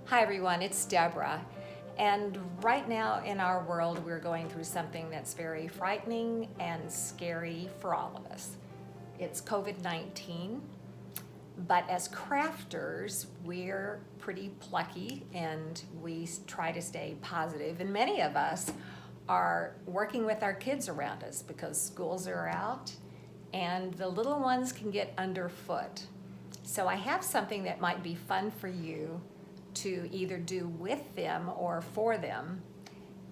Hi everyone, it's Deborah. And right now in our world, we're going through something that's very frightening and scary for all of us. It's COVID-19, but as crafters, we're pretty plucky and we try to stay positive. And many of us are working with our kids around us because schools are out and the little ones can get underfoot. So I have something that might be fun for you to either do with them or for them.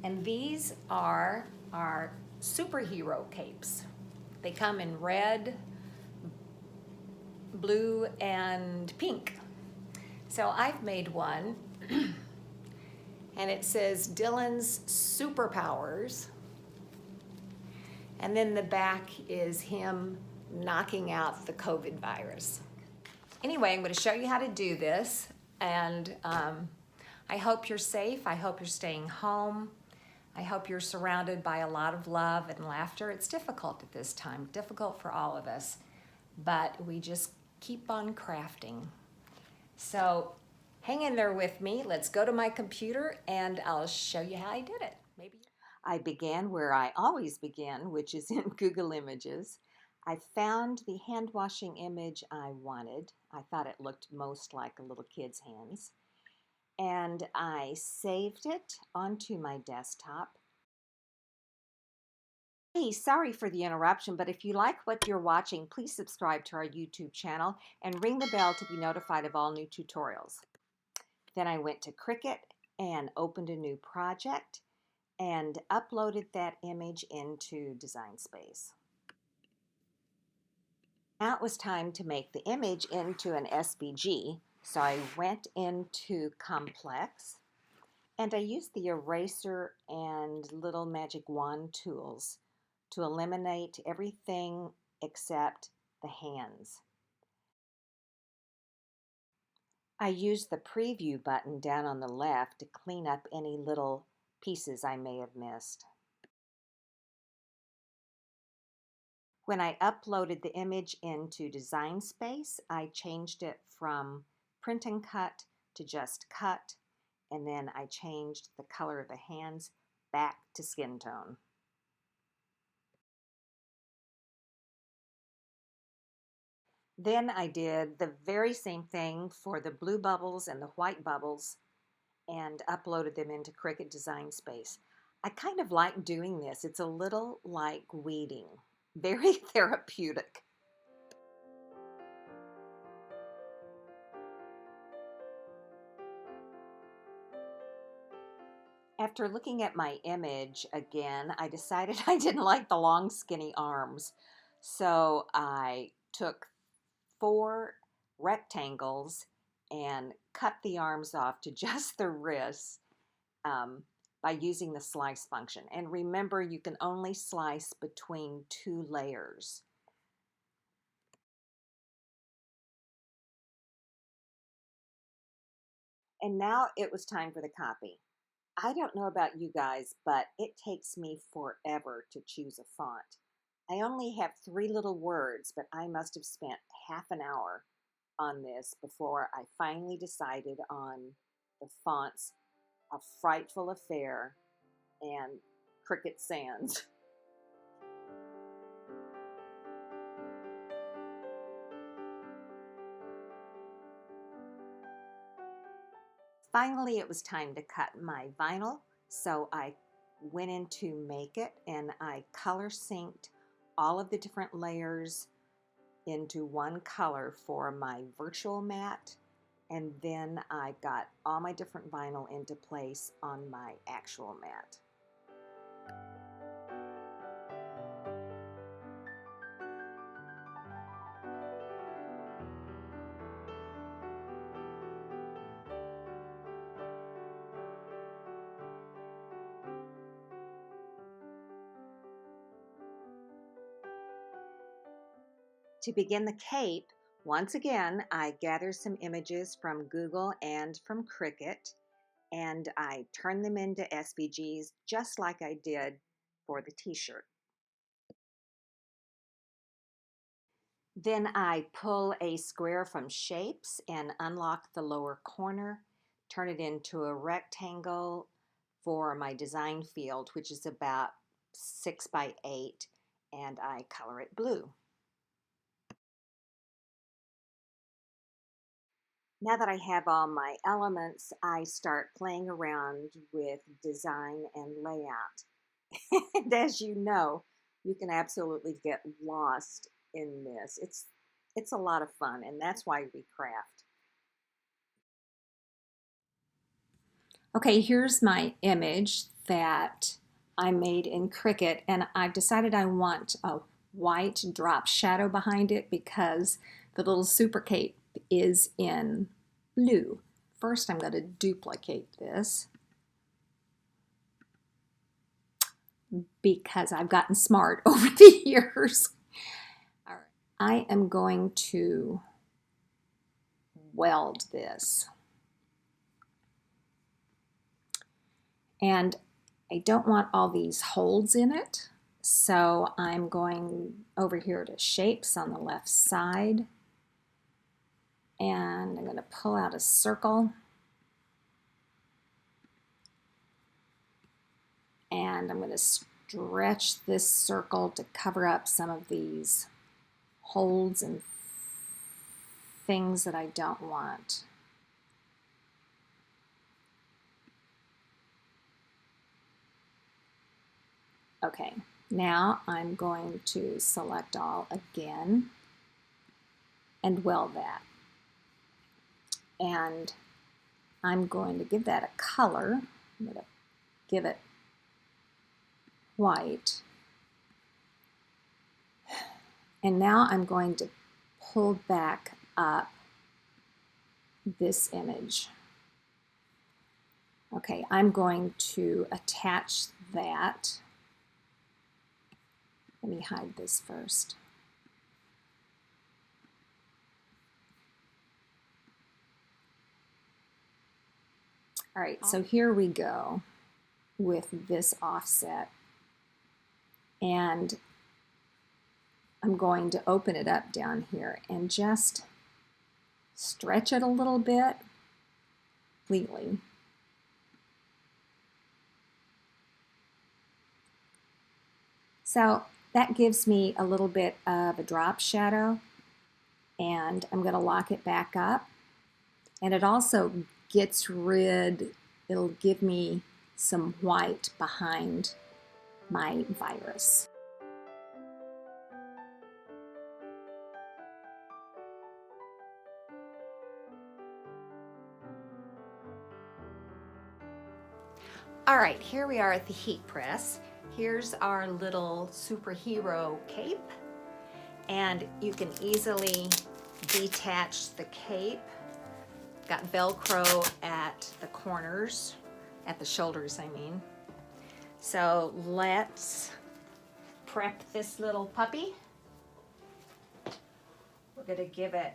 And these are our superhero capes. They come in red, blue, and pink. So I've made one, and it says Dylan's Superpowers. And then the back is him knocking out the COVID virus. Anyway, I'm going to show you how to do this, and I hope you're safe. I hope you're staying home. I hope you're surrounded by a lot of love and laughter. It's difficult at this time, difficult for all of us, but we just keep on crafting. So hang in there with me. Let's go to my computer and I'll show you how I did it. Maybe I began where I always begin, which is in Google Images. I found the hand washing image I wanted. I thought it looked most like a little kid's hands. And I saved it onto my desktop. Hey, sorry for the interruption, but if you like what you're watching, please subscribe to our YouTube channel and ring the bell to be notified of all new tutorials. Then I went to Cricut and opened a new project and uploaded that image into Design Space. Now it was time to make the image into an SVG, so I went into Complex and I used the eraser and little magic wand tools to eliminate everything except the hands. I used the preview button down on the left to clean up any little pieces I may have missed. When I uploaded the image into Design Space, I changed it from print and cut to just cut, and then I changed the color of the hands back to skin tone. Then I did the very same thing for the blue bubbles and the white bubbles and uploaded them into Cricut Design Space. I kind of like doing this. It's a little like weeding, very therapeutic. After looking at my image again, I decided I didn't like the long skinny arms. So I took 4 rectangles and cut the arms off to just the wrists by using the slice function. And remember, you can only slice between 2 layers. And now it was time for the copy. I don't know about you guys, but it takes me forever to choose a font. I only have 3 little words, but I must have spent half an hour on this before I finally decided on the fonts A Frightful Affair and Cricket Sans. Finally, it was time to cut my vinyl, so I went into Make It and I color synced all of the different layers into one color for my virtual mat, and then I got all my different vinyl into place on my actual mat. To begin the cape, once again, I gathered some images from Google and from Cricut, and I turned them into SVGs just like I did for the t-shirt. Then I pull a square from Shapes and unlock the lower corner, turn it into a rectangle for my design field, which is about 6 by 8, and I color it blue. Now that I have all my elements, I start playing around with design and layout. And as you know, you can absolutely get lost in this. It's a lot of fun, and that's why we craft. Okay, here's my image that I made in Cricut, and I've decided I want a white drop shadow behind it because the little super cape is in blue. First, I'm going to duplicate this because I've gotten smart over the years. All right. I am going to weld this. And I don't want all these holes in it, so I'm going over here to shapes on the left side, and I'm going to pull out a circle, and I'm going to stretch this circle to cover up some of these holes and things that I don't want. Okay, now I'm going to select all again and weld that. And I'm going to give that a color. I'm going to give it white. And now I'm going to pull back up this image. Okay, I'm going to attach that. Let me hide this first. All right, so here we go with this offset. And I'm going to open it up down here and just stretch it a little bit completely. So that gives me a little bit of a drop shadow, and I'm going to lock it back up. And it also gets rid, it'll give me some white behind my virus. All right, here we are at the heat press. Here's our little superhero cape, and you can easily detach the cape. Got Velcro at the corners, at the shoulders, I mean. So let's prep this little puppy. We're gonna give it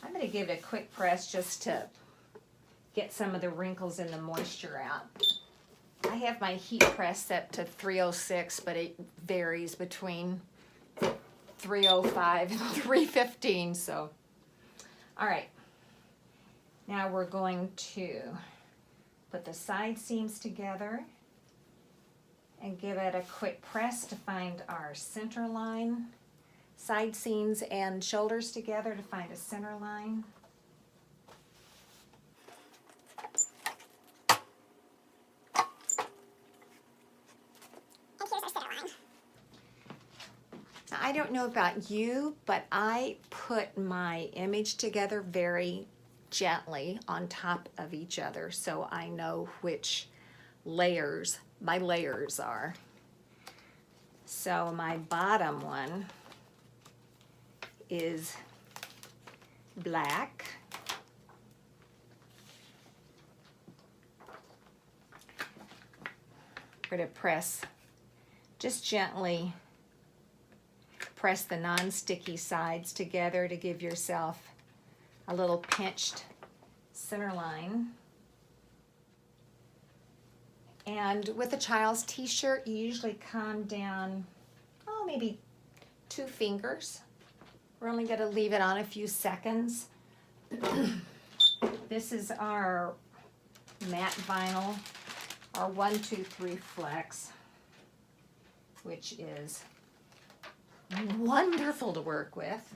I'm gonna give it a quick press just to get some of the wrinkles and the moisture out. I have my heat press set to 306, but it varies between 305 and 315, so. All right, now we're going to put the side seams together and give it a quick press to find our center line. Side seams and shoulders together to find a center line. Now, I don't know about you, but I put my image together very gently on top of each other so I know which layers my layers are. So my bottom one is black. We're going to press, just gently press the non-sticky sides together to give yourself a little pinched center line. And with a child's t-shirt, you usually come down, maybe 2 fingers. We're only going to leave it on a few seconds. This is our matte vinyl, our 123 Flex, which is wonderful to work with.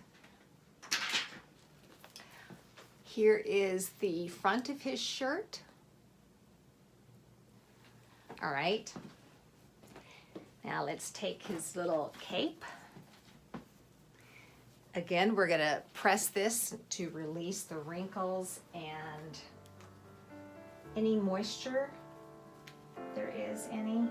Here is the front of his shirt. All right. Now let's take his little cape. Again, we're going to press this to release the wrinkles and any moisture, if there is any.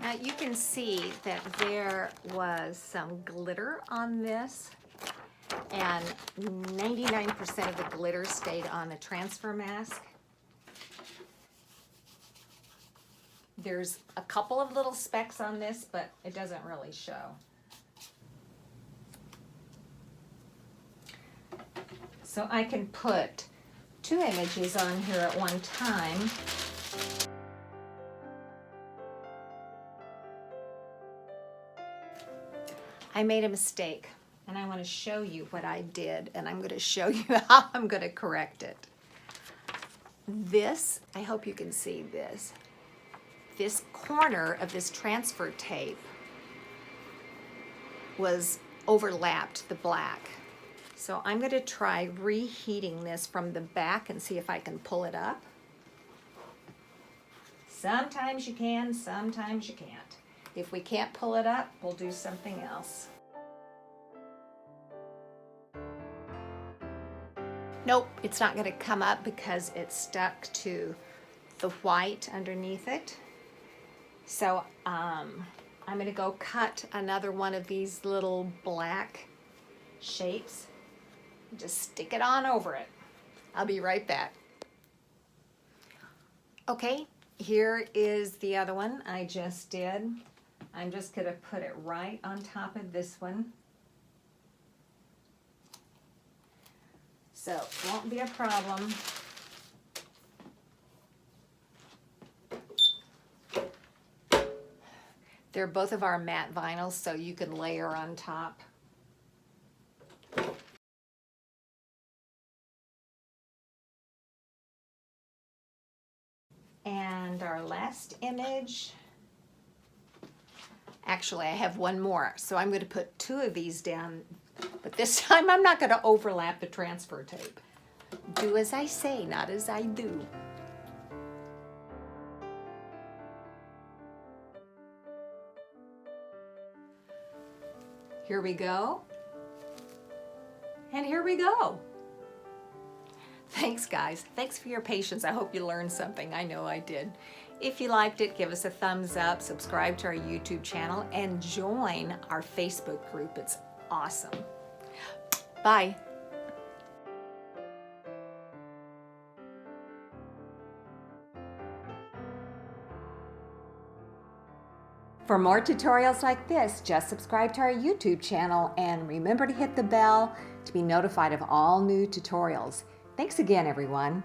Now you can see that there was some glitter on this, and 99% of the glitter stayed on the transfer mask. There's a couple of little specks on this, but it doesn't really show. So I can put 2 images on here at one time. I made a mistake, and I want to show you what I did, and I'm going to show you how I'm going to correct it. This, I hope you can see this. This corner of this transfer tape was overlapped the black. So I'm going to try reheating this from the back and see if I can pull it up. Sometimes you can, sometimes you can't. If we can't pull it up, we'll do something else. Nope, it's not going to come up because it's stuck to the white underneath it. So I'm going to go cut another one of these little black shapes. Just stick it on over it. I'll be right back. Okay, here is the other one I just did. I'm just going to put it right on top of this one. So it won't be a problem. They're both of our matte vinyls, so you can layer on top. And our last image. Actually, I have one more, so I'm going to put 2 of these down, but this time I'm not going to overlap the transfer tape. Do as I say, not as I do. Here we go. And here we go. Thanks, guys. Thanks for your patience. I hope you learned something. I know I did. If you liked it, give us a thumbs up, subscribe to our YouTube channel, and join our Facebook group. It's awesome. Bye. For more tutorials like this, just subscribe to our YouTube channel and remember to hit the bell to be notified of all new tutorials. Thanks again, everyone.